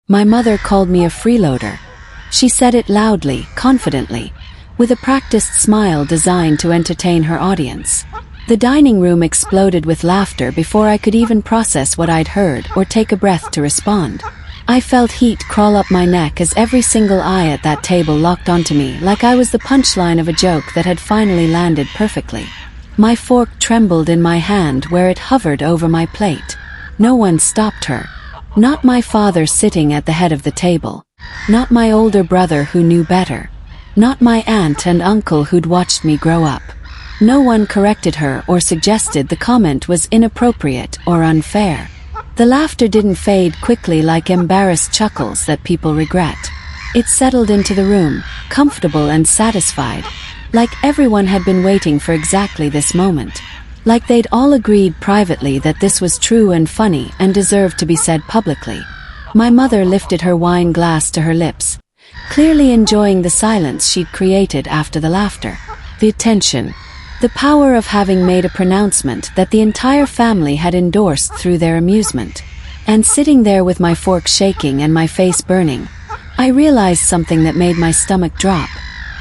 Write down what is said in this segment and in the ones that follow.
My mother called me a freeloader. She said it loudly, confidently, with a practiced smile designed to entertain her audience. The dining room exploded with laughter before I could even process what I'd heard or take a breath to respond. I felt heat crawl up my neck as every single eye at that table locked onto me like I was the punchline of a joke that had finally landed perfectly. My fork trembled in my hand where it hovered over my plate. No one stopped her. Not my father sitting at the head of the table. Not my older brother who knew better. Not my aunt and uncle who'd watched me grow up. No one corrected her or suggested the comment was inappropriate or unfair. The laughter didn't fade quickly like embarrassed chuckles that people regret. It settled into the room, comfortable and satisfied, like everyone had been waiting for exactly this moment. Like they'd all agreed privately that this was true and funny and deserved to be said publicly. My mother lifted her wine glass to her lips, clearly enjoying the silence she'd created after the laughter. The attention. The power of having made a pronouncement that the entire family had endorsed through their amusement. And sitting there with my fork shaking and my face burning, I realized something that made my stomach drop.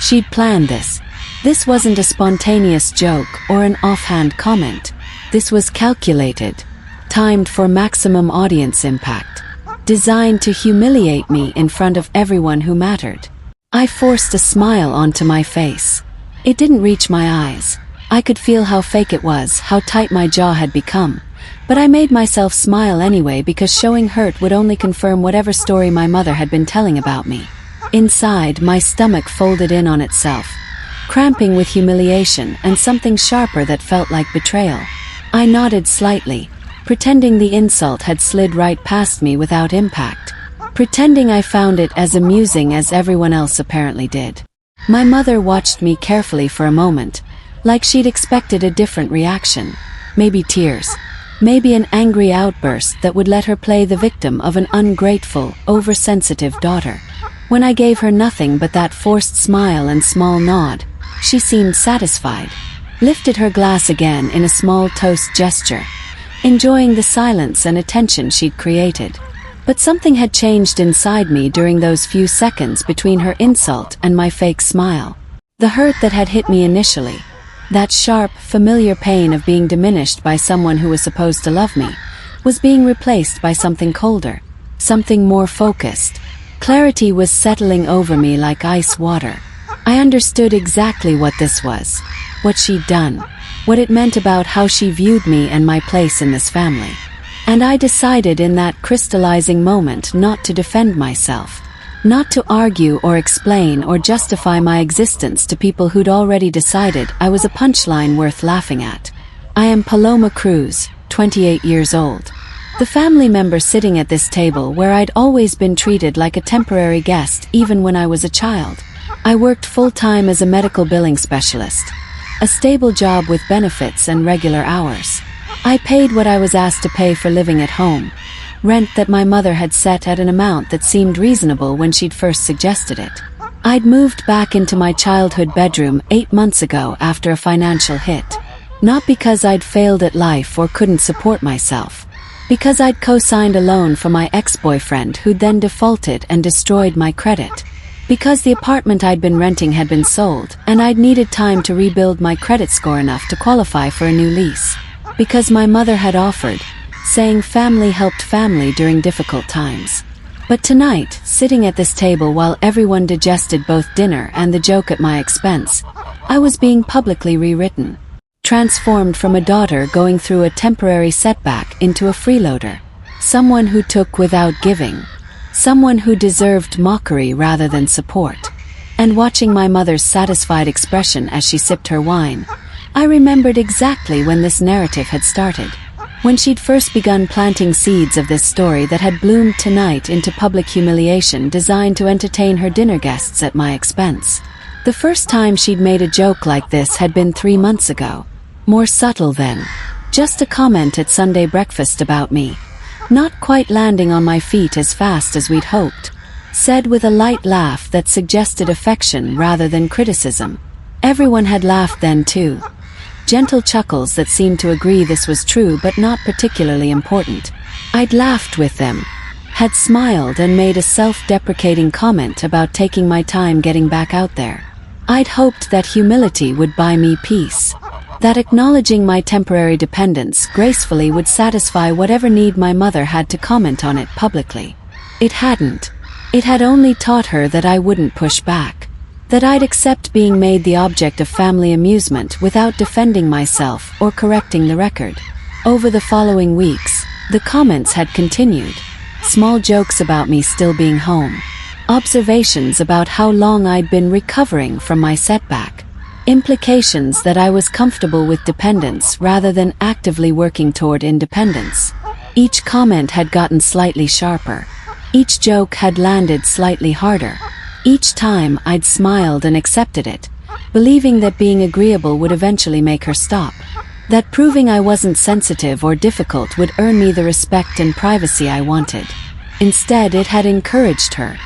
She'd planned this. This wasn't a spontaneous joke or an offhand comment. This was calculated, timed for maximum audience impact, designed to humiliate me in front of everyone who mattered. I forced a smile onto my face. It didn't reach my eyes. I could feel how fake it was, how tight my jaw had become. But I made myself smile anyway because showing hurt would only confirm whatever story my mother had been telling about me. Inside, my stomach folded in on itself, cramping with humiliation and something sharper that felt like betrayal. I nodded slightly, pretending the insult had slid right past me without impact, pretending I found it as amusing as everyone else apparently did. My mother watched me carefully for a moment, like she'd expected a different reaction. Maybe tears. Maybe an angry outburst that would let her play the victim of an ungrateful, oversensitive daughter. When I gave her nothing but that forced smile and small nod, she seemed satisfied, lifted her glass again in a small toast gesture, enjoying the silence and attention she'd created. But something had changed inside me during those few seconds between her insult and my fake smile. The hurt that had hit me initially, that sharp, familiar pain of being diminished by someone who was supposed to love me, was being replaced by something colder, something more focused. Clarity was settling over me like ice water. I understood exactly what this was, what she'd done, what it meant about how she viewed me and my place in this family. And I decided in that crystallizing moment not to defend myself, not to argue or explain or justify my existence to people who'd already decided I was a punchline worth laughing at. I am Paloma Cruz, 28 years old. The family member sitting at this table where I'd always been treated like a temporary guest even when I was a child. I worked full-time as a medical billing specialist, a stable job with benefits and regular hours. I paid what I was asked to pay for living at home, rent that my mother had set at an amount that seemed reasonable when she'd first suggested it. I'd moved back into my childhood bedroom 8 months ago after a financial hit. Not because I'd failed at life or couldn't support myself. Because I'd co-signed a loan for my ex-boyfriend who'd then defaulted and destroyed my credit. Because the apartment I'd been renting had been sold, and I'd needed time to rebuild my credit score enough to qualify for a new lease. Because my mother had offered, saying family helped family during difficult times. But tonight, sitting at this table while everyone digested both dinner and the joke at my expense, I was being publicly rewritten. Transformed from a daughter going through a temporary setback into a freeloader. Someone who took without giving. Someone who deserved mockery rather than support. And watching my mother's satisfied expression as she sipped her wine, I remembered exactly when this narrative had started. When she'd first begun planting seeds of this story that had bloomed tonight into public humiliation designed to entertain her dinner guests at my expense. The first time she'd made a joke like this had been 3 months ago. More subtle then. Just a comment at Sunday breakfast about me. Not quite landing on my feet as fast as we'd hoped. Said with a light laugh that suggested affection rather than criticism. Everyone had laughed then too. Gentle chuckles that seemed to agree this was true but not particularly important. I'd laughed with them. had smiled and made a self-deprecating comment about taking my time getting back out there. I'd hoped that humility would buy me peace, that acknowledging my temporary dependence gracefully would satisfy whatever need my mother had to comment on it publicly. It hadn't. It had only taught her that I wouldn't push back, that I'd accept being made the object of family amusement without defending myself or correcting the record. Over the following weeks, the comments had continued. Small jokes about me still being home. Observations about how long I'd been recovering from my setback. Implications that I was comfortable with dependence rather than actively working toward independence. Each comment had gotten slightly sharper. Each joke had landed slightly harder. Each time I'd smiled and accepted it, believing that being agreeable would eventually make her stop. That proving I wasn't sensitive or difficult would earn me the respect and privacy I wanted. Instead, it had encouraged her,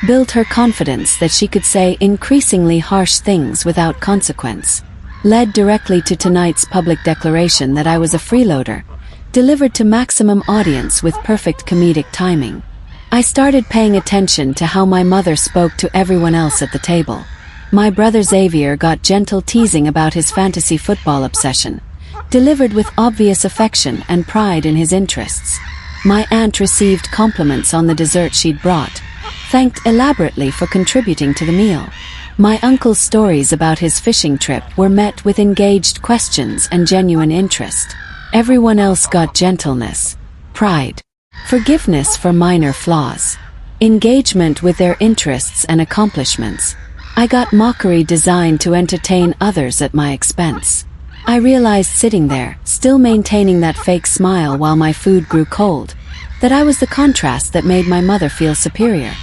built her confidence that she could say increasingly harsh things without consequence. Led directly to tonight's public declaration that I was a freeloader, delivered to maximum audience with perfect comedic timing. I started paying attention to how my mother spoke to everyone else at the table. My brother Xavier got gentle teasing about his fantasy football obsession, delivered with obvious affection and pride in his interests. My aunt received compliments on the dessert she'd brought, thanked elaborately for contributing to the meal. My uncle's stories about his fishing trip were met with engaged questions and genuine interest. Everyone else got gentleness, pride, forgiveness for minor flaws, engagement with their interests and accomplishments. I got mockery designed to entertain others at my expense. I realized sitting there, still maintaining that fake smile while my food grew cold, that I was the contrast that made my mother feel superior.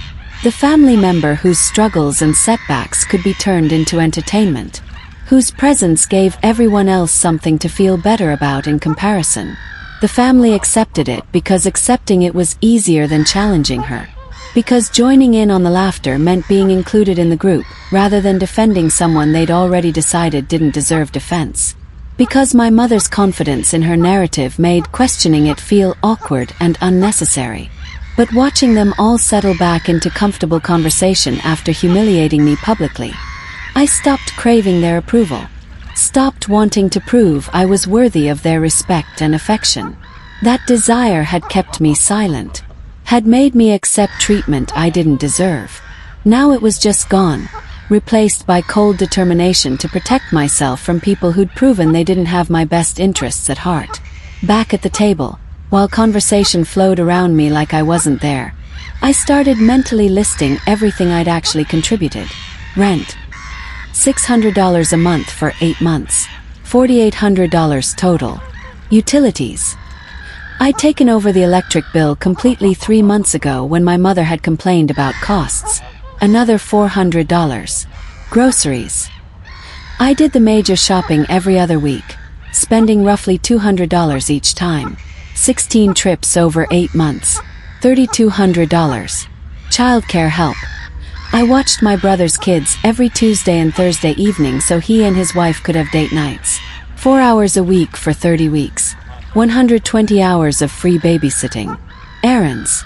The family member whose struggles and setbacks could be turned into entertainment, whose presence gave everyone else something to feel better about in comparison. The family accepted it because accepting it was easier than challenging her. Because joining in on the laughter meant being included in the group, rather than defending someone they'd already decided didn't deserve defense. Because my mother's confidence in her narrative made questioning it feel awkward and unnecessary. But watching them all settle back into comfortable conversation after humiliating me publicly, I stopped craving their approval. Stopped wanting to prove I was worthy of their respect and affection. That desire had kept me silent, had made me accept treatment I didn't deserve. Now it was just gone, replaced by cold determination to protect myself from people who'd proven they didn't have my best interests at heart. Back at the table, while conversation flowed around me like I wasn't there, I started mentally listing everything I'd actually contributed. Rent, $600 a month for 8 months. $4,800 total. Utilities. I'd taken over the electric bill completely 3 months ago when my mother had complained about costs. Another $400. Groceries. I did the major shopping every other week, spending roughly $200 each time. 16 trips over 8 months. $3,200. Childcare help. I watched my brother's kids every Tuesday and Thursday evening so he and his wife could have date nights. 4 hours a week for 30 weeks. 120 hours of free babysitting. Errands.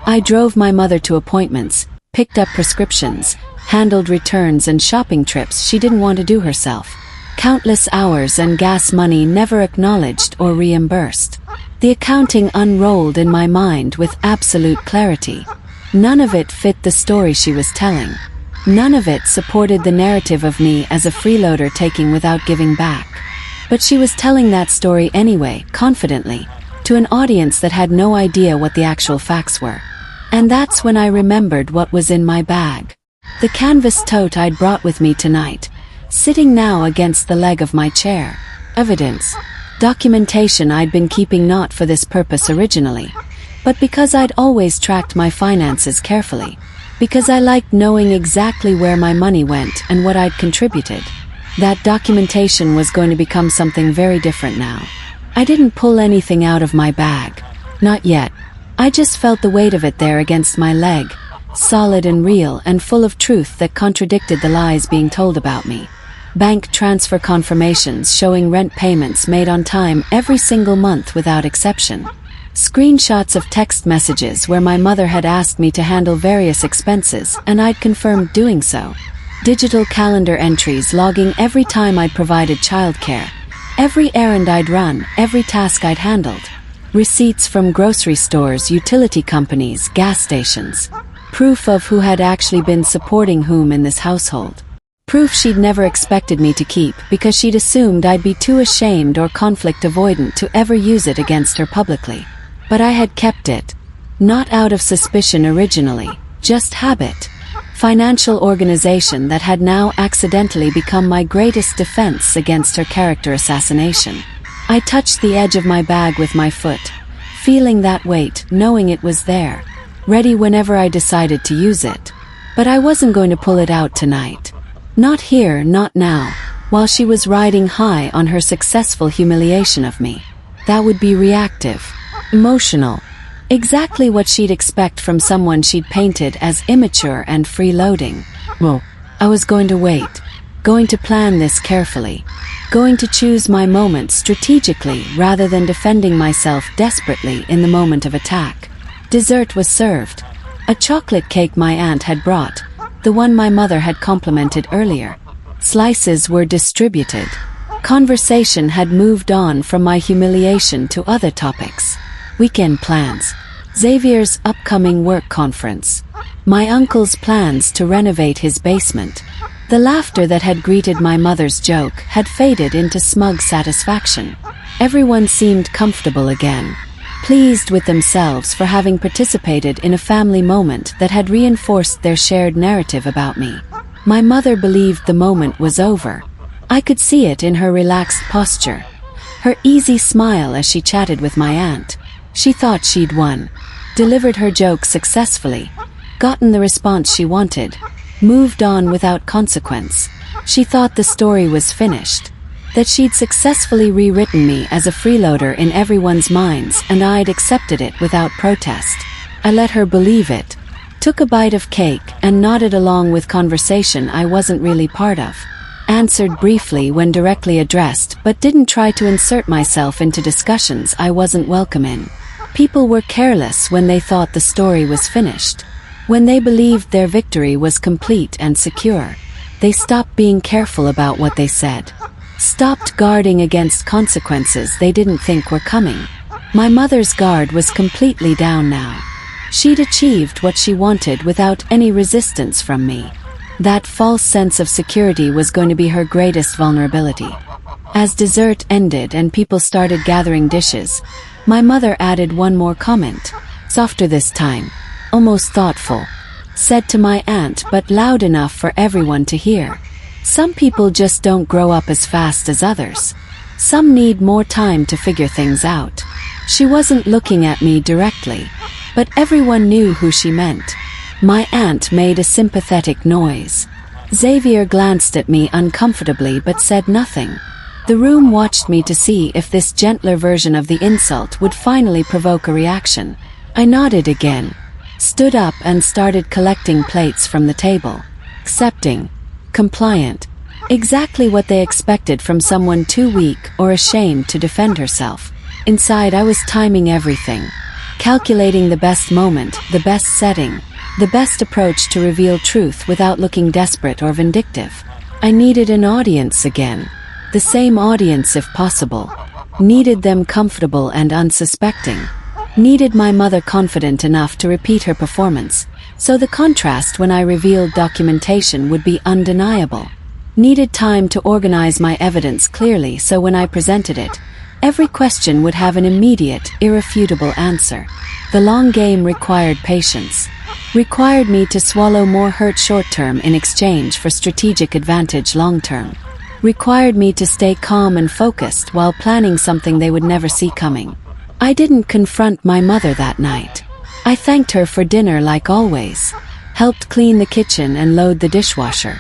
I drove my mother to appointments, picked up prescriptions, handled returns and shopping trips she didn't want to do herself. Countless hours and gas money never acknowledged or reimbursed. The accounting unrolled in my mind with absolute clarity. None of it fit the story she was telling. None of it supported the narrative of me as a freeloader taking without giving back. But she was telling that story anyway, confidently, to an audience that had no idea what the actual facts were. And that's when I remembered what was in my bag. The canvas tote I'd brought with me tonight, sitting now against the leg of my chair. Evidence. Documentation I'd been keeping not for this purpose originally, but because I'd always tracked my finances carefully. Because I liked knowing exactly where my money went and what I'd contributed. That documentation was going to become something very different now. I didn't pull anything out of my bag. Not yet. I just felt the weight of it there against my leg, solid and real and full of truth that contradicted the lies being told about me. Bank transfer confirmations showing rent payments made on time every single month without exception. Screenshots of text messages where my mother had asked me to handle various expenses and I'd confirmed doing so. Digital calendar entries logging every time I'd provided childcare, every errand I'd run, every task I'd handled. Receipts from grocery stores, utility companies, gas stations. Proof of who had actually been supporting whom in this household. Proof she'd never expected me to keep because she'd assumed I'd be too ashamed or conflict avoidant to ever use it against her publicly. But I had kept it. Not out of suspicion originally, just habit. Financial organization that had now accidentally become my greatest defense against her character assassination. I touched the edge of my bag with my foot, feeling that weight, knowing it was there, ready whenever I decided to use it. But I wasn't going to pull it out tonight. Not here, not now, while she was riding high on her successful humiliation of me. That would be reactive. Emotional. Exactly what she'd expect from someone she'd painted as immature and freeloading. Well, I was going to wait. Going to plan this carefully. Going to choose my moments strategically rather than defending myself desperately in the moment of attack. Dessert was served. A chocolate cake my aunt had brought, the one my mother had complimented earlier. Slices were distributed. Conversation had moved on from my humiliation to other topics. Weekend plans. Xavier's upcoming work conference. My uncle's plans to renovate his basement. The laughter that had greeted my mother's joke had faded into smug satisfaction. Everyone seemed comfortable again, pleased with themselves for having participated in a family moment that had reinforced their shared narrative about me. My mother believed the moment was over. I could see it in her relaxed posture, her easy smile as she chatted with my aunt. She thought she'd won, delivered her joke successfully, gotten the response she wanted, moved on without consequence. She thought the story was finished, that she'd successfully rewritten me as a freeloader in everyone's minds and I'd accepted it without protest. I let her believe it, took a bite of cake and nodded along with conversation I wasn't really part of. Answered briefly when directly addressed but didn't try to insert myself into discussions I wasn't welcome in. People were careless when they thought the story was finished. When they believed their victory was complete and secure. They stopped being careful about what they said. Stopped guarding against consequences they didn't think were coming. My mother's guard was completely down now. She'd achieved what she wanted without any resistance from me. That false sense of security was going to be her greatest vulnerability. As dessert ended and people started gathering dishes, my mother added one more comment, softer this time, almost thoughtful, said to my aunt but loud enough for everyone to hear. Some people just don't grow up as fast as others. Some need more time to figure things out. She wasn't looking at me directly, but everyone knew who she meant. My aunt made a sympathetic noise. Xavier glanced at me uncomfortably but said nothing. The room watched me to see if this gentler version of the insult would finally provoke a reaction. I nodded again, stood up and started collecting plates from the table. Accepting. Compliant. Exactly what they expected from someone too weak or ashamed to defend herself. Inside I was timing everything. Calculating the best moment, the best setting, the best approach to reveal truth without looking desperate or vindictive. I needed an audience again. The same audience if possible. Needed them comfortable and unsuspecting. Needed my mother confident enough to repeat her performance, so the contrast when I revealed documentation would be undeniable. Needed time to organize my evidence clearly so when I presented it, every question would have an immediate, irrefutable answer. The long game required patience. Required me to swallow more hurt short-term in exchange for strategic advantage long-term. Required me to stay calm and focused while planning something they would never see coming. I didn't confront my mother that night. I thanked her for dinner like always. Helped clean the kitchen and load the dishwasher.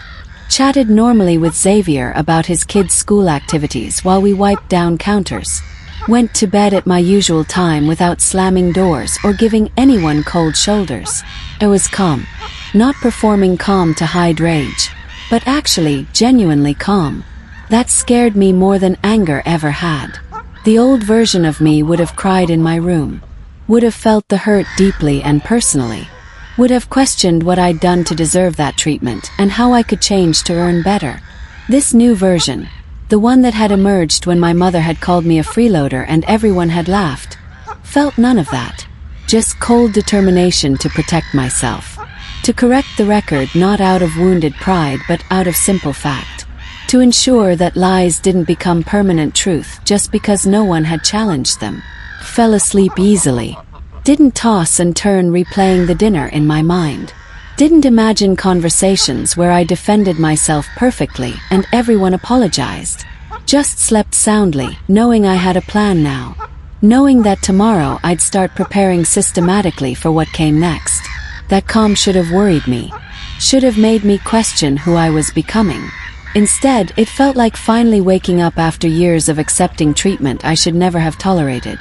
Chatted normally with Xavier about his kids' school activities while we wiped down counters. Went to bed at my usual time without slamming doors or giving anyone cold shoulders. I was calm. Not performing calm to hide rage, but actually genuinely calm. That scared me more than anger ever had. The old version of me would have cried in my room. would have felt the hurt deeply and personally, would have questioned what I'd done to deserve that treatment and how I could change to earn better. This new version, the one that had emerged when my mother had called me a freeloader and everyone had laughed, felt none of that. Just cold determination to protect myself. To correct the record not out of wounded pride but out of simple fact. To ensure that lies didn't become permanent truth just because no one had challenged them. Fell asleep easily. Didn't toss and turn replaying the dinner in my mind. Didn't imagine conversations where I defended myself perfectly and everyone apologized. Just slept soundly, knowing I had a plan now. Knowing that tomorrow I'd start preparing systematically for what came next. That calm should have worried me. Should have made me question who I was becoming. Instead, it felt like finally waking up after years of accepting treatment I should never have tolerated.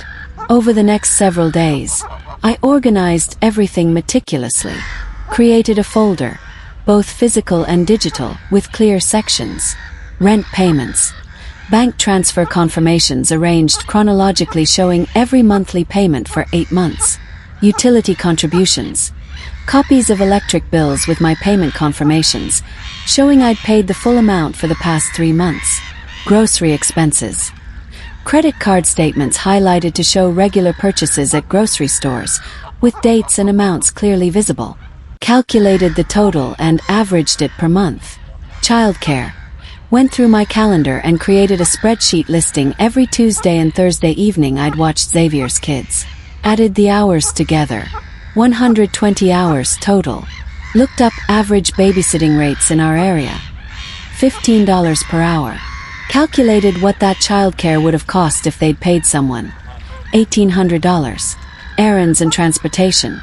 Over the next several days, I organized everything meticulously. Created a folder, both physical and digital, with clear sections. Rent payments. Bank transfer confirmations arranged chronologically showing every monthly payment for 8 months. Utility contributions. Copies of electric bills with my payment confirmations, showing I'd paid the full amount for the past 3 months. Grocery expenses. Credit card statements highlighted to show regular purchases at grocery stores, with dates and amounts clearly visible. Calculated the total and averaged it per month. Childcare. Went through my calendar and created a spreadsheet listing every Tuesday and Thursday evening I'd watched Xavier's kids. Added the hours together. 120 hours total. Looked up average babysitting rates in our area. $15 per hour. Calculated what that childcare would have cost if they'd paid someone. $1,800. Errands and transportation.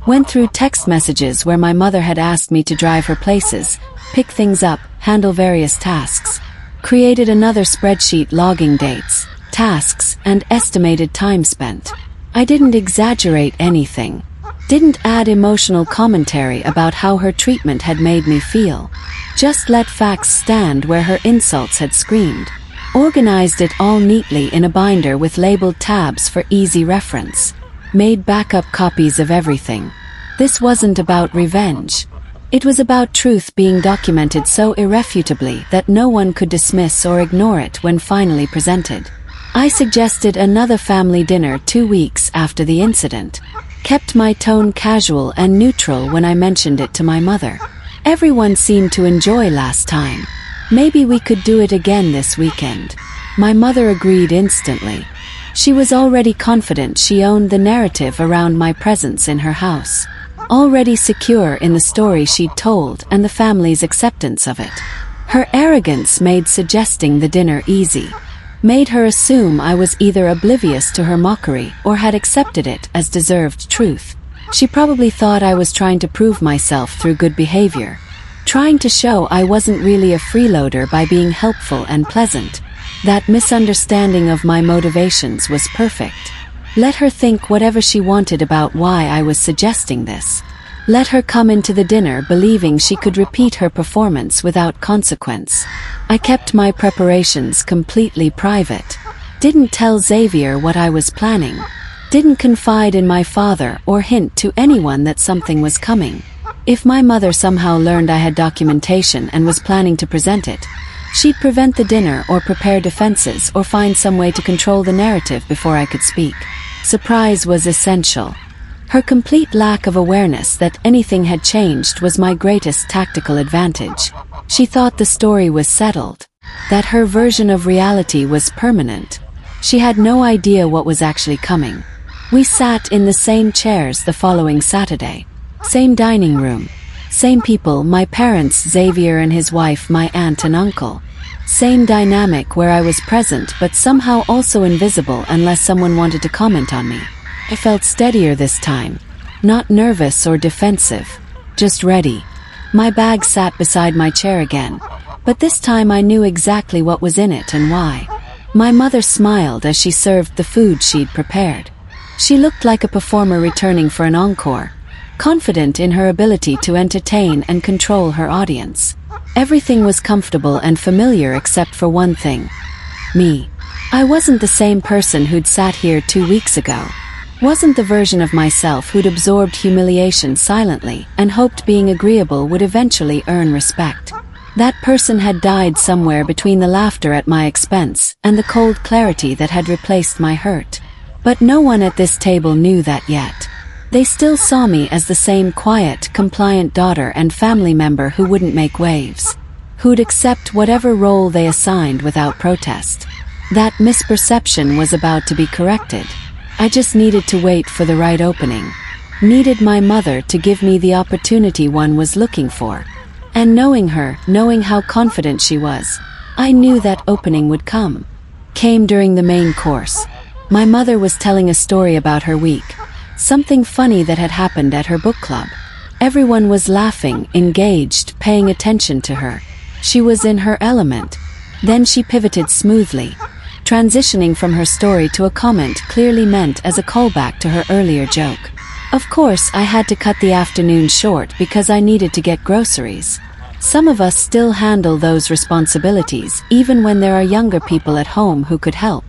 Went through text messages where my mother had asked me to drive her places, pick things up, handle various tasks. Created another spreadsheet logging dates, tasks, and estimated time spent. I didn't exaggerate anything. Didn't add emotional commentary about how her treatment had made me feel. Just let facts stand where her insults had screamed. Organized it all neatly in a binder with labeled tabs for easy reference. Made backup copies of everything. This wasn't about revenge. It was about truth being documented so irrefutably that no one could dismiss or ignore it when finally presented. I suggested another family dinner 2 weeks after the incident. Kept my tone casual and neutral when I mentioned it to my mother. Everyone seemed to enjoy last time. Maybe we could do it again this weekend. My mother agreed instantly. She was already confident she owned the narrative around my presence in her house. Already secure in the story she'd told and the family's acceptance of it. Her arrogance made suggesting the dinner easy. Made her assume I was either oblivious to her mockery or had accepted it as deserved truth. She probably thought I was trying to prove myself through good behavior. Trying to show I wasn't really a freeloader by being helpful and pleasant. That misunderstanding of my motivations was perfect. Let her think whatever she wanted about why I was suggesting this. Let her come into the dinner believing she could repeat her performance without consequence. I kept my preparations completely private. Didn't tell Xavier what I was planning. Didn't confide in my father or hint to anyone that something was coming. If my mother somehow learned I had documentation and was planning to present it, she'd prevent the dinner or prepare defenses or find some way to control the narrative before I could speak. Surprise was essential. Her complete lack of awareness that anything had changed was my greatest tactical advantage. She thought the story was settled, that her version of reality was permanent. She had no idea what was actually coming. We sat in the same chairs the following Saturday. Same dining room. Same people, my parents, Xavier and his wife, my aunt and uncle. Same dynamic where I was present but somehow also invisible unless someone wanted to comment on me. I felt steadier this time. Not nervous or defensive. Just ready. My bag sat beside my chair again. But this time I knew exactly what was in it and why. My mother smiled as she served the food she'd prepared. She looked like a performer returning for an encore, confident in her ability to entertain and control her audience. Everything was comfortable and familiar except for one thing. Me. I wasn't the same person who'd sat here 2 weeks ago. Wasn't the version of myself who'd absorbed humiliation silently and hoped being agreeable would eventually earn respect. That person had died somewhere between the laughter at my expense and the cold clarity that had replaced my hurt. But no one at this table knew that yet. They still saw me as the same quiet, compliant daughter and family member who wouldn't make waves, who'd accept whatever role they assigned without protest. That misperception was about to be corrected. I just needed to wait for the right opening. Needed my mother to give me the opportunity one was looking for. And knowing her, knowing how confident she was, I knew that opening would come. Came during the main course. My mother was telling a story about her week, something funny that had happened at her book club. Everyone was laughing, engaged, paying attention to her. She was in her element. Then she pivoted smoothly, transitioning from her story to a comment clearly meant as a callback to her earlier joke. Of course, I had to cut the afternoon short because I needed to get groceries. Some of us still handle those responsibilities, even when there are younger people at home who could help.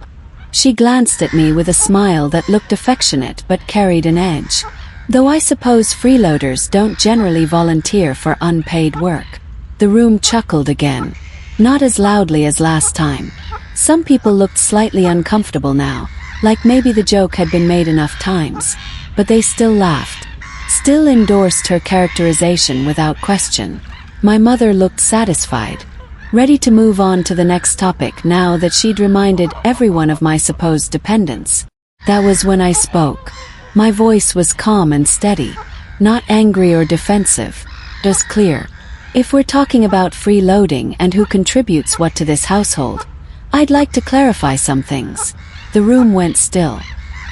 She glanced at me with a smile that looked affectionate but carried an edge. Though I suppose freeloaders don't generally volunteer for unpaid work. The room chuckled again. Not as loudly as last time. Some people looked slightly uncomfortable now, like maybe the joke had been made enough times. But they still laughed. Still endorsed her characterization without question. My mother looked satisfied, ready to move on to the next topic now that she'd reminded everyone of my supposed dependence. That was when I spoke. My voice was calm and steady, not angry or defensive. It was clear. If we're talking about freeloading and who contributes what to this household, I'd like to clarify some things. The room went still.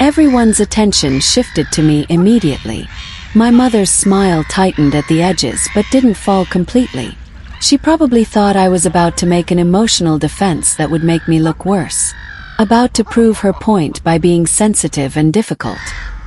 Everyone's attention shifted to me immediately. My mother's smile tightened at the edges but didn't fall completely. She probably thought I was about to make an emotional defense that would make me look worse. About to prove her point by being sensitive and difficult.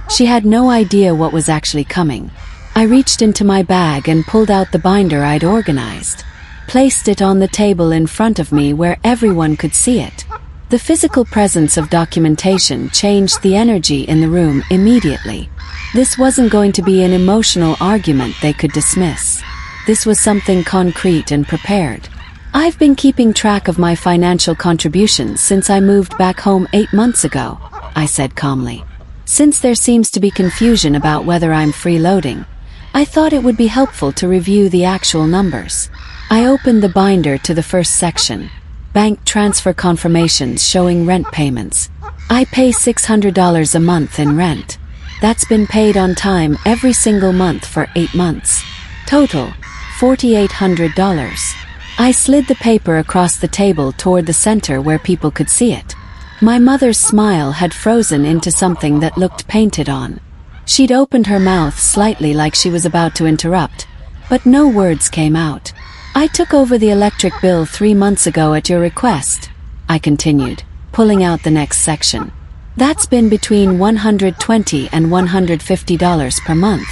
She had no idea what was actually coming. I reached into my bag and pulled out the binder I'd organized. Placed it on the table in front of me where everyone could see it. The physical presence of documentation changed the energy in the room immediately. This wasn't going to be an emotional argument they could dismiss. This was something concrete and prepared. I've been keeping track of my financial contributions since I moved back home 8 months ago, I said calmly. Since there seems to be confusion about whether I'm freeloading, I thought it would be helpful to review the actual numbers. I opened the binder to the first section. Bank transfer confirmations showing rent payments. I pay $600 a month in rent. That's been paid on time every single month for 8 months. Total, $4,800. I slid the paper across the table toward the center where people could see it. My mother's smile had frozen into something that looked painted on. She'd opened her mouth slightly like she was about to interrupt, but no words came out. I took over the electric bill 3 months ago at your request, I continued, pulling out the next section. That's been between $120 and $150 per month,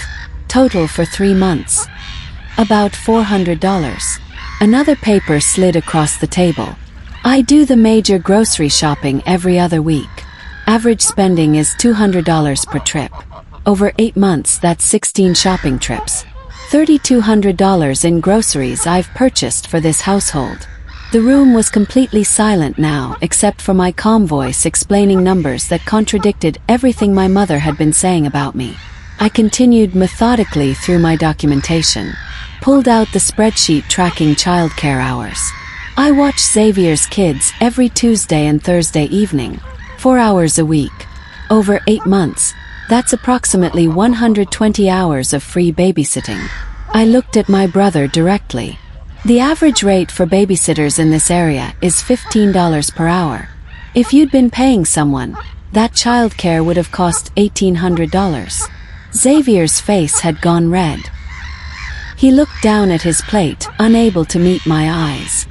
total for 3 months. About $400. Another paper slid across the table. I do the major grocery shopping every other week. Average spending is $200 per trip. Over 8 months, that's 16 shopping trips. $3,200 in groceries I've purchased for this household. The room was completely silent now, except for my calm voice explaining numbers that contradicted everything my mother had been saying about me. I continued methodically through my documentation. Pulled out the spreadsheet tracking childcare hours. I watch Xavier's kids every Tuesday and Thursday evening, 4 hours a week. Over 8 months, that's approximately 120 hours of free babysitting. I looked at my brother directly. The average rate for babysitters in this area is $15 per hour. If you'd been paying someone, that childcare would have cost $1,800. Xavier's face had gone red. He looked down at his plate, unable to meet my eyes.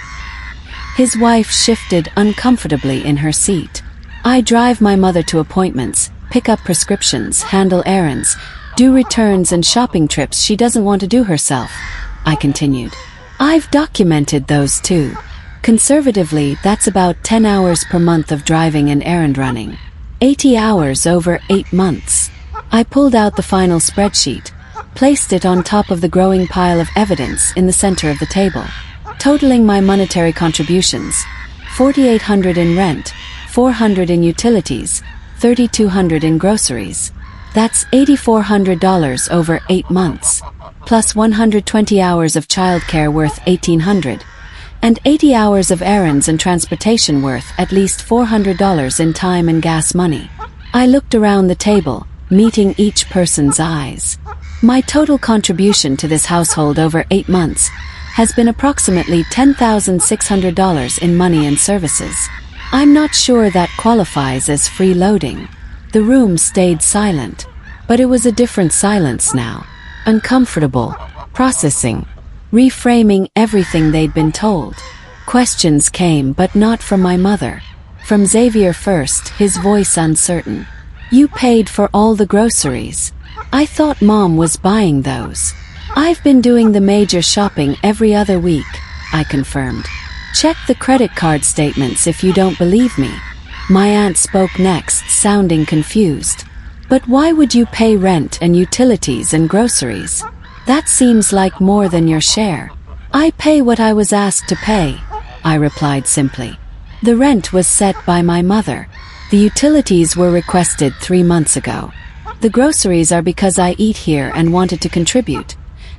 His wife shifted uncomfortably in her seat. I drive my mother to appointments, pick up prescriptions, handle errands, do returns and shopping trips she doesn't want to do herself, I continued. I've documented those too. Conservatively, that's about 10 hours per month of driving and errand running. 80 hours over 8 months. I pulled out the final spreadsheet, placed it on top of the growing pile of evidence in the center of the table. Totaling my monetary contributions: $4,800 in rent, $400 in utilities, $3,200 in groceries. That's $8,400 over 8 months, plus 120 hours of childcare worth $1,800, and 80 hours of errands and transportation worth at least $400 in time and gas money. I looked around the table, meeting each person's eyes. My total contribution to this household over 8 months has been approximately $10,600 in money and services. I'm not sure that qualifies as freeloading. The room stayed silent, but it was a different silence now. Uncomfortable, processing, reframing everything they'd been told. Questions came, but not from my mother. From Xavier first, his voice uncertain. "You paid for all the groceries. I thought Mom was buying those." "I've been doing the major shopping every other week," I confirmed. "Check the credit card statements if you don't believe me." My aunt spoke next, sounding confused. "But why would you pay rent and utilities and groceries? That seems like more than your share." "I pay what I was asked to pay," I replied simply. The rent was set by my mother. The utilities were requested 3 months ago. The groceries are because I eat here and wanted to contribute,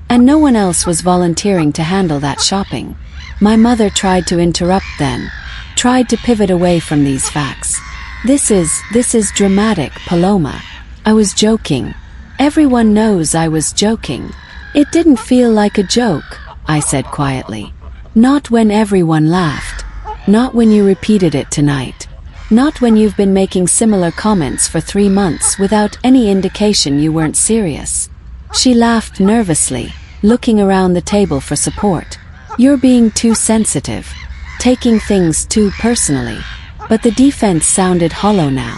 and no one else was volunteering to handle that shopping. My mother tried to interrupt then, tried to pivot away from these facts. This is dramatic, Paloma. I was joking. Everyone knows I was joking." "It didn't feel like a joke," I said quietly. "Not when everyone laughed. Not when you repeated it tonight. Not when you've been making similar comments for 3 months without any indication you weren't serious." She laughed nervously, looking around the table for support. "You're being too sensitive, taking things too personally." But the defense sounded hollow now.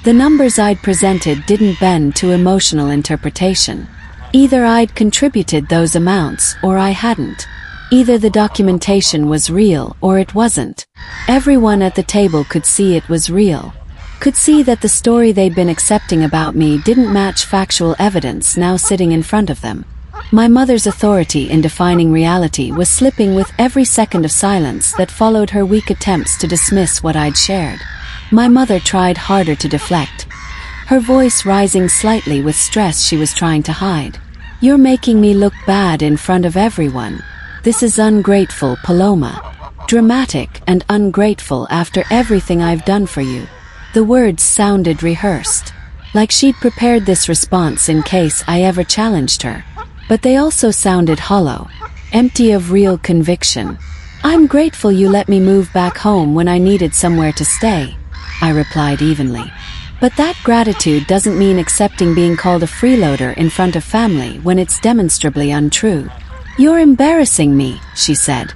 The numbers I'd presented didn't bend to emotional interpretation. Either I'd contributed those amounts or I hadn't. Either the documentation was real or it wasn't. Everyone at the table could see it was real. Could see that the story they'd been accepting about me didn't match factual evidence now sitting in front of them. My mother's authority in defining reality was slipping with every second of silence that followed her weak attempts to dismiss what I'd shared. My mother tried harder to deflect, her voice rising slightly with stress she was trying to hide. "You're making me look bad in front of everyone. This is ungrateful, Paloma. Dramatic and ungrateful after everything I've done for you." The words sounded rehearsed, like she'd prepared this response in case I ever challenged her. But they also sounded hollow, empty of real conviction. "I'm grateful you let me move back home when I needed somewhere to stay," I replied evenly. "But that gratitude doesn't mean accepting being called a freeloader in front of family when it's demonstrably untrue." "You're embarrassing me," she said,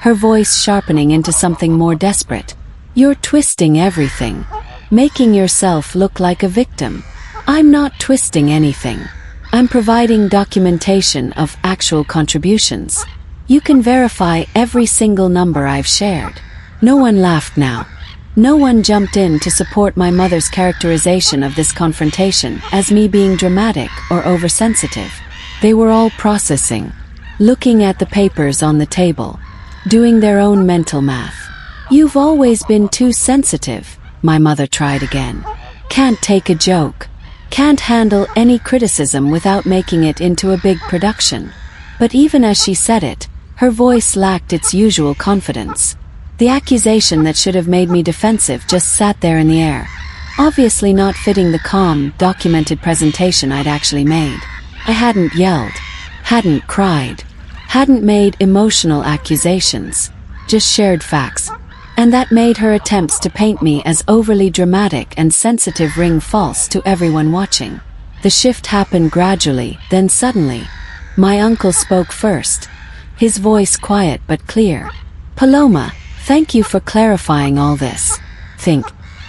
her voice sharpening into something more desperate. "You're twisting everything, making yourself look like a victim." "I'm not twisting anything. I'm providing documentation of actual contributions. You can verify every single number I've shared." No one laughed now. No one jumped in to support my mother's characterization of this confrontation as me being dramatic or oversensitive. They were all processing, looking at the papers on the table, doing their own mental math. "You've always been too sensitive," my mother tried again. "Can't take a joke. Can't handle any criticism without making it into a big production." But even as she said it, her voice lacked its usual confidence. The accusation that should have made me defensive just sat there in the air, obviously not fitting the calm, documented presentation I'd actually made. I hadn't yelled, hadn't cried, hadn't made emotional accusations, just shared facts. And that made her attempts to paint me as overly dramatic and sensitive ring false to everyone watching. The shift happened gradually, then suddenly. My uncle spoke first, his voice quiet but clear. "Paloma, thank you for clarifying all this.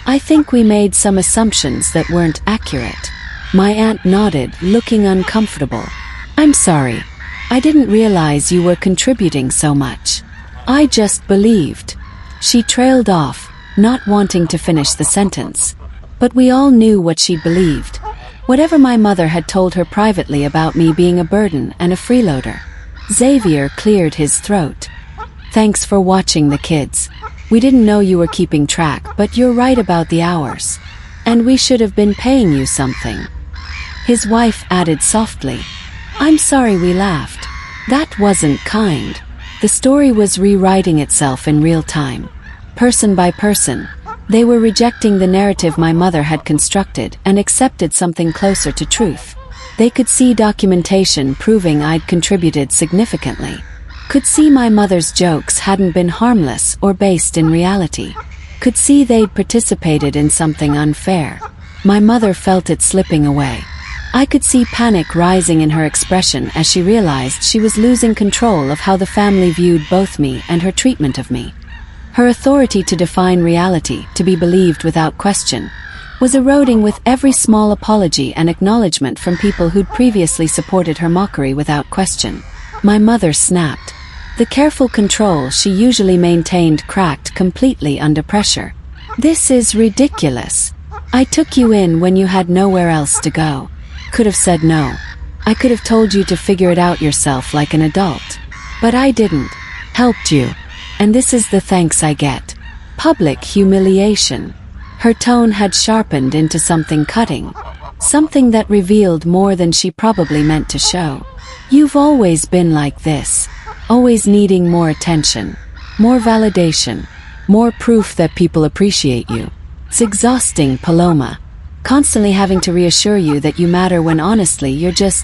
I think we made some assumptions that weren't accurate." My aunt nodded, looking uncomfortable. "I'm sorry. I didn't realize you were contributing so much. I just believed." She trailed off, not wanting to finish the sentence. But we all knew what she'd believed. Whatever my mother had told her privately about me being a burden and a freeloader. Xavier cleared his throat. Thanks for watching the kids. We didn't know you were keeping track, but you're right about the hours. And we should have been paying you something. His wife added softly. I'm sorry we laughed. That wasn't kind. The story was rewriting itself in real time. Person by person, they were rejecting the narrative my mother had constructed and accepted something closer to truth. They could see documentation proving I'd contributed significantly. Could see my mother's jokes hadn't been harmless or based in reality. Could see they'd participated in something unfair. My mother felt it slipping away. I could see panic rising in her expression as she realized she was losing control of how the family viewed both me and her treatment of me. Her authority to define reality, to be believed without question, was eroding with every small apology and acknowledgement from people who'd previously supported her mockery without question. My mother snapped. The careful control she usually maintained cracked completely under pressure. This is ridiculous. I took you in when you had nowhere else to go. Could have said no. I could have told you to figure it out yourself like an adult. But I didn't. Helped you. And this is the thanks I get. Public humiliation. Her tone had sharpened into something cutting. Something that revealed more than she probably meant to show. You've always been like this. Always needing more attention. More validation. More proof that people appreciate you. It's exhausting, Paloma. Constantly having to reassure you that you matter when honestly you're just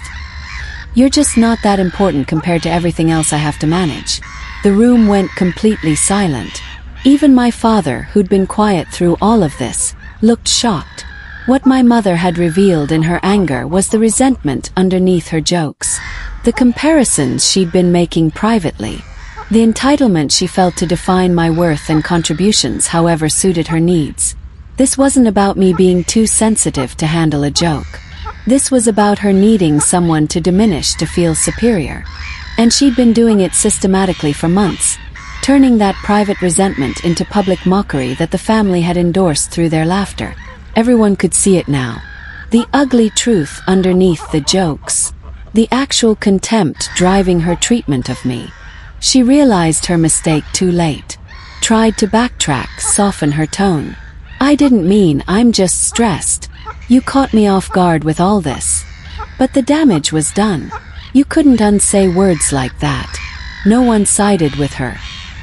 not that important compared to everything else I have to manage. The room went completely silent. Even my father, who'd been quiet through all of this, looked shocked. What my mother had revealed in her anger was the resentment underneath her jokes. The comparisons she'd been making privately. The entitlement she felt to define my worth and contributions however suited her needs. This wasn't about me being too sensitive to handle a joke. This was about her needing someone to diminish to feel superior. And she'd been doing it systematically for months, turning that private resentment into public mockery that the family had endorsed through their laughter. Everyone could see it now. The ugly truth underneath the jokes. The actual contempt driving her treatment of me. She realized her mistake too late. Tried to backtrack, soften her tone. I didn't mean, I'm just stressed. You caught me off guard with all this. But the damage was done. You couldn't unsay words like that. No one sided with her.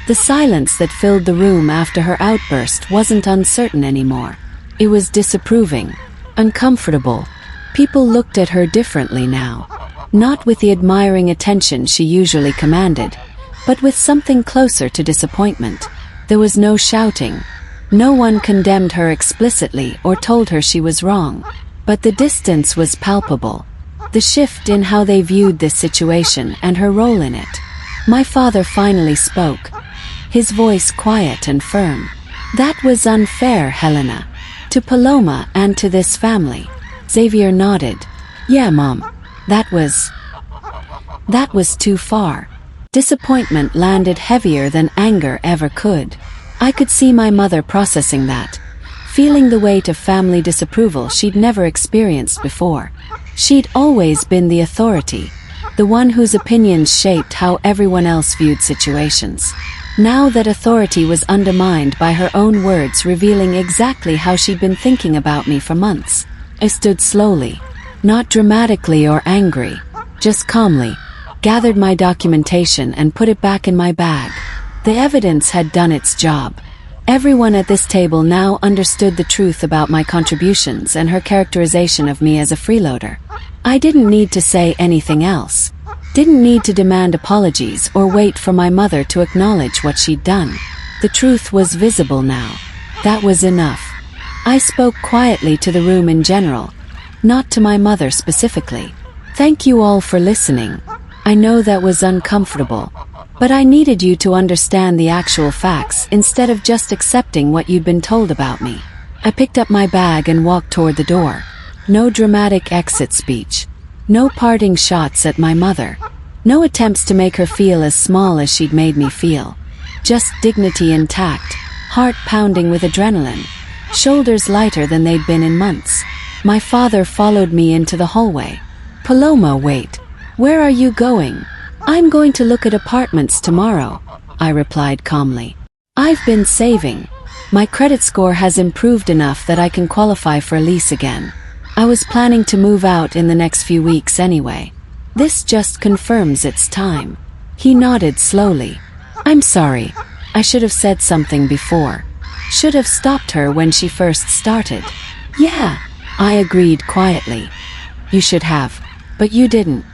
The silence that filled the room after her outburst wasn't uncertain anymore. It was disapproving, uncomfortable. People looked at her differently now. Not with the admiring attention she usually commanded, but with something closer to disappointment. There was no shouting. No one condemned her explicitly or told her she was wrong. But the distance was palpable. The shift in how they viewed this situation and her role in it. My father finally spoke. His voice quiet and firm. That was unfair, Helena. To Paloma and to this family. Xavier nodded. Yeah, Mom. That was too far. Disappointment landed heavier than anger ever could. I could see my mother processing that. Feeling the weight of family disapproval she'd never experienced before. She'd always been the authority. The one whose opinions shaped how everyone else viewed situations. Now that authority was undermined by her own words revealing exactly how she'd been thinking about me for months. I stood slowly. Not dramatically or angry. Just calmly. Gathered my documentation and put it back in my bag. The evidence had done its job. Everyone at this table now understood the truth about my contributions and her characterization of me as a freeloader. I didn't need to say anything else. Didn't need to demand apologies or wait for my mother to acknowledge what she'd done. The truth was visible now. That was enough. I spoke quietly to the room in general, not to my mother specifically. Thank you all for listening. I know that was uncomfortable. But I needed you to understand the actual facts instead of just accepting what you'd been told about me. I picked up my bag and walked toward the door. No dramatic exit speech. No parting shots at my mother. No attempts to make her feel as small as she'd made me feel. Just dignity intact, heart pounding with adrenaline, shoulders lighter than they'd been in months. My father followed me into the hallway. "Paloma, wait. Where are you going?" "I'm going to look at apartments tomorrow," I replied calmly. "I've been saving. My credit score has improved enough that I can qualify for a lease again. I was planning to move out in the next few weeks anyway. This just confirms it's time." He nodded slowly. "I'm sorry. I should have said something before. Should have stopped her when she first started." "Yeah," I agreed quietly. "You should have. But you didn't.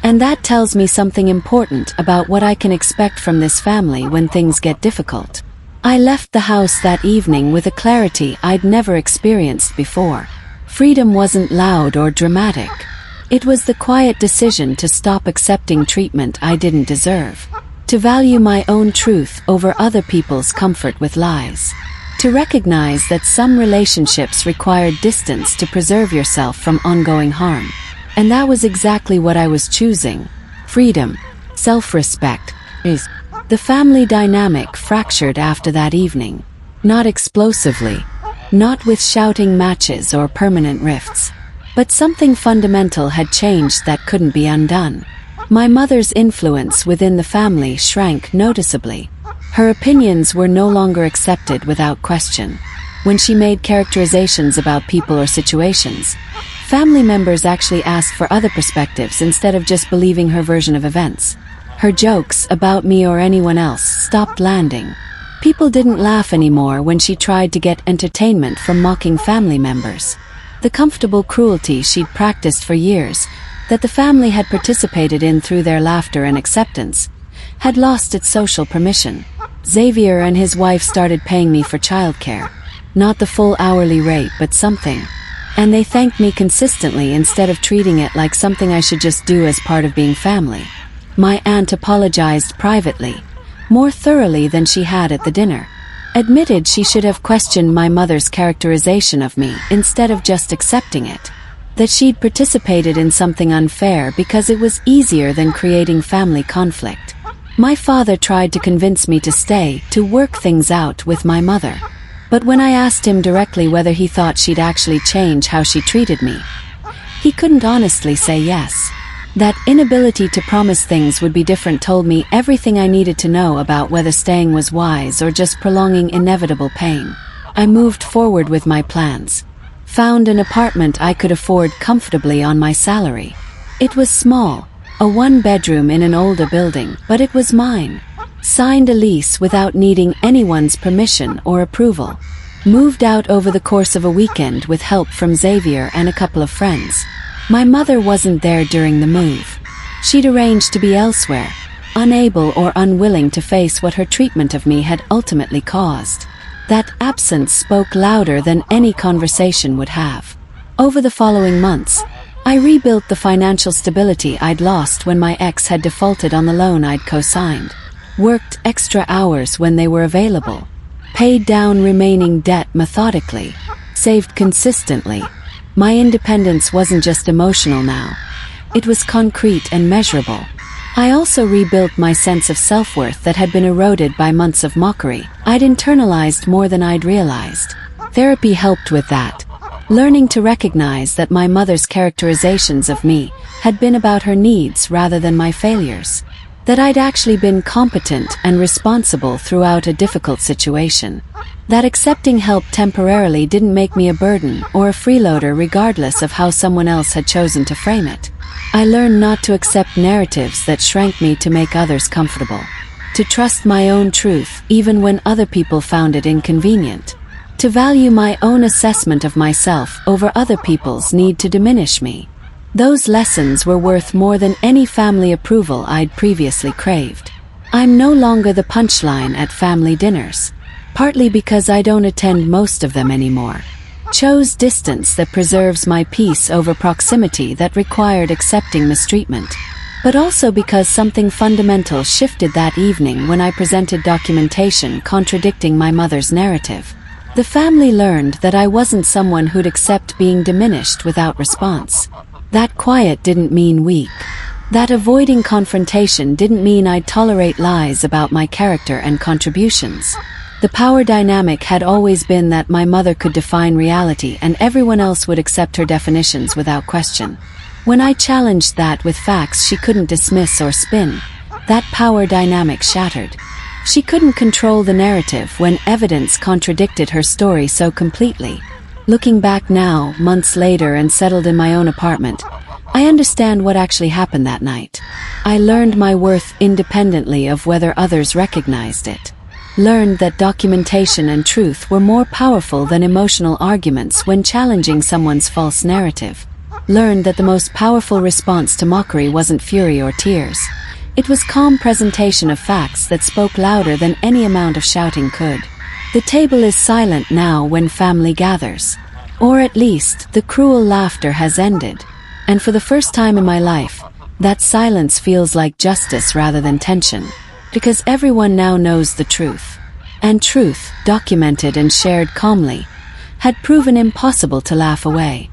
And that tells me something important about what I can expect from this family when things get difficult." I left the house that evening with a clarity I'd never experienced before. Freedom wasn't loud or dramatic. It was the quiet decision to stop accepting treatment I didn't deserve, to value my own truth over other people's comfort with lies, to recognize that some relationships required distance to preserve yourself from ongoing harm. And that was exactly what I was choosing. Freedom, self-respect, is. The family dynamic fractured after that evening. Not explosively, not with shouting matches or permanent rifts. But something fundamental had changed that couldn't be undone. My mother's influence within the family shrank noticeably. Her opinions were no longer accepted without question. When she made characterizations about people or situations, family members actually asked for other perspectives instead of just believing her version of events. Her jokes about me or anyone else stopped landing. People didn't laugh anymore when she tried to get entertainment from mocking family members. The comfortable cruelty she'd practiced for years, that the family had participated in through their laughter and acceptance, had lost its social permission. Xavier and his wife started paying me for childcare. Not the full hourly rate, but something. And they thanked me consistently instead of treating it like something I should just do as part of being family. My aunt apologized privately, more thoroughly than she had at the dinner. Admitted she should have questioned my mother's characterization of me instead of just accepting it. That she'd participated in something unfair because it was easier than creating family conflict. My father tried to convince me to stay, to work things out with my mother. But when I asked him directly whether he thought she'd actually change how she treated me, he couldn't honestly say yes. That inability to promise things would be different told me everything I needed to know about whether staying was wise or just prolonging inevitable pain. I moved forward with my plans. Found an apartment I could afford comfortably on my salary. It was small, a one-bedroom in an older building, but it was mine. Signed a lease without needing anyone's permission or approval. Moved out over the course of a weekend with help from Xavier and a couple of friends. My mother wasn't there during the move. She'd arranged to be elsewhere, unable or unwilling to face what her treatment of me had ultimately caused. That absence spoke louder than any conversation would have. Over the following months, I rebuilt the financial stability I'd lost when my ex had defaulted on the loan I'd co-signed. Worked extra hours when they were available. Paid down remaining debt methodically. Saved consistently. My independence wasn't just emotional now. It was concrete and measurable. I also rebuilt my sense of self-worth that had been eroded by months of mockery. I'd internalized more than I'd realized. Therapy helped with that. Learning to recognize that my mother's characterizations of me had been about her needs rather than my failures. That I'd actually been competent and responsible throughout a difficult situation. That accepting help temporarily didn't make me a burden or a freeloader regardless of how someone else had chosen to frame it. I learned not to accept narratives that shrank me to make others comfortable. To trust my own truth even when other people found it inconvenient. To value my own assessment of myself over other people's need to diminish me. Those lessons were worth more than any family approval I'd previously craved. I'm no longer the punchline at family dinners. Partly because I don't attend most of them anymore. Chose distance that preserves my peace over proximity that required accepting mistreatment. But also because something fundamental shifted that evening when I presented documentation contradicting my mother's narrative. The family learned that I wasn't someone who'd accept being diminished without response. That quiet didn't mean weak. That avoiding confrontation didn't mean I'd tolerate lies about my character and contributions. The power dynamic had always been that my mother could define reality and everyone else would accept her definitions without question. When I challenged that with facts she couldn't dismiss or spin, that power dynamic shattered. She couldn't control the narrative when evidence contradicted her story so completely. Looking back now, months later and settled in my own apartment, I understand what actually happened that night. I learned my worth independently of whether others recognized it. Learned that documentation and truth were more powerful than emotional arguments when challenging someone's false narrative. Learned that the most powerful response to mockery wasn't fury or tears. It was calm presentation of facts that spoke louder than any amount of shouting could. The table is silent now when family gathers. Or at least, the cruel laughter has ended. And for the first time in my life, that silence feels like justice rather than tension. Because everyone now knows the truth. And truth, documented and shared calmly, had proven impossible to laugh away.